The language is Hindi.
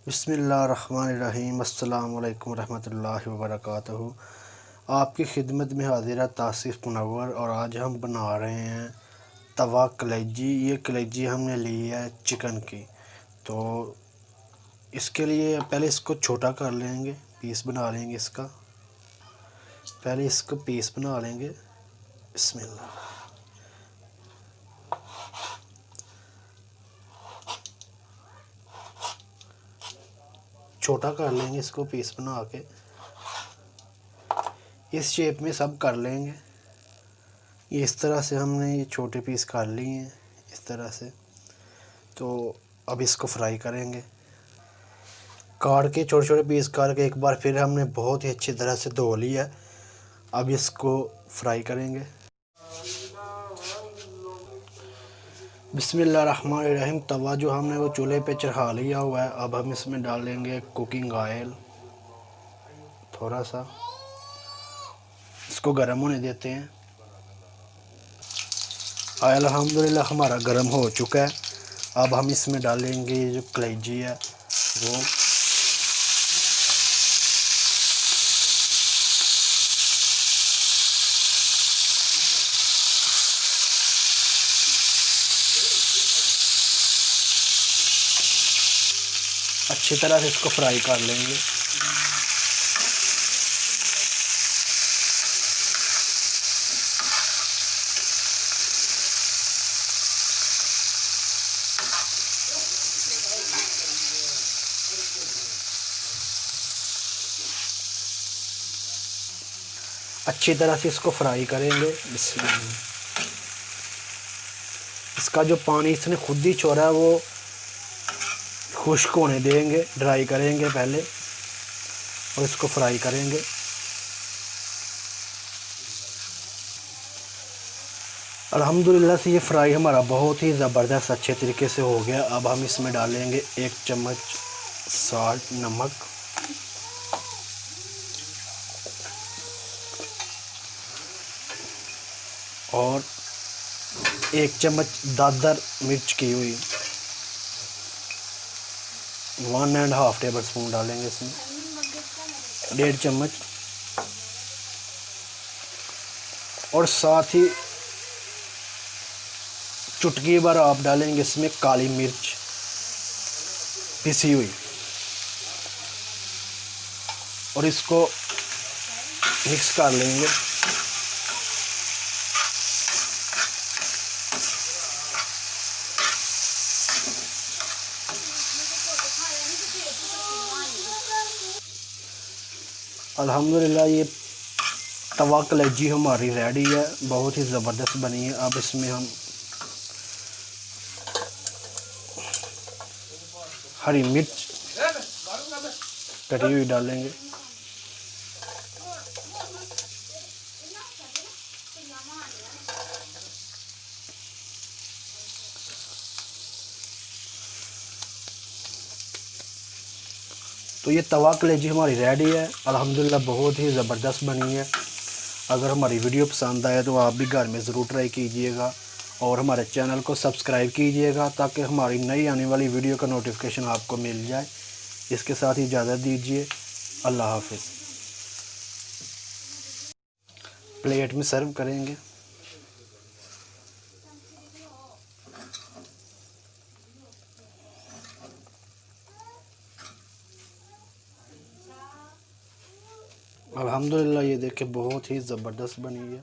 बिस्मिल्लाहिर्रहमानिर्रहीम। अस्सलामु अलैकुम रहमतुल्लाहि व बरकातुहू। आपकी खिदमत में हाजिर है तासिफ मुनव्वर और आज हम बना रहे हैं तवा कलेजी। ये कलेजी हमने ली है चिकन की। तो इसके लिए पहले इसको छोटा कर लेंगे, पीस बना लेंगे इसका। पहले इसको पीस बना लेंगे। बिस्मिल्लाह। छोटा कर लेंगे इसको पीस बना के, इस शेप में सब कर लेंगे। ये इस तरह से हमने ये छोटे पीस कर लिए हैं इस तरह से। तो अब इसको फ्राई करेंगे। काट के छोटे छोटे पीस काट के एक बार फिर हमने बहुत ही अच्छी तरह से धो लिया। अब इसको फ्राई करेंगे। बिस्मिल्लाहिर्रहमानिर्रहीम। तवा जो हमने वो चूल्हे पे चढ़ा लिया हुआ है। अब हम इसमें डालेंगे कुकिंग ऑयल थोड़ा सा, इसको गर्म होने देते हैं। ऑयल अल्हम्दुलिल्लाह हमारा गर्म हो चुका है। अब हम इसमें डालेंगे ये जो कलेजी है वो। अच्छी तरह से इसको फ्राई कर लेंगे। अच्छी तरह से इसको फ्राई करेंगे। इसका जो पानी इसने खुद ही छोड़ा है वो खुश्क होने देंगे, ड्राई करेंगे पहले और इसको फ्राई करेंगे। अल्हम्दुलिल्लाह से ये फ्राई हमारा बहुत ही ज़बरदस्त अच्छे तरीके से हो गया। अब हम इसमें डालेंगे 1 चम्मच साल्ट, नमक, और 1 चम्मच दादर मिर्च की हुई, 1.5 टेबल स्पून डालेंगे इसमें, 1.5 चम्मच। और साथ ही चुटकी भर आप डालेंगे इसमें काली मिर्च पिसी हुई, और इसको मिक्स कर लेंगे। अल्हम्दुलिल्लाह ये तवा कलेजी हमारी रेडी है, बहुत ही ज़बरदस्त बनी है। अब इसमें हम हरी मिर्च कटी हुई डालेंगे। तो ये तवा कलेजी हमारी रेडी है। अल्हम्दुलिल्लाह बहुत ही ज़बरदस्त बनी है। अगर हमारी वीडियो पसंद आए तो आप भी घर में ज़रूर ट्राई कीजिएगा और हमारे चैनल को सब्सक्राइब कीजिएगा ताकि हमारी नई आने वाली वीडियो का नोटिफिकेशन आपको मिल जाए। इसके साथ ही इजाज़त दीजिए। अल्लाह हाफ़िज़। प्लेट में सर्व करेंगे। अल्हम्दुलिल्लाह ये देखें बहुत ही ज़बरदस्त बनी है।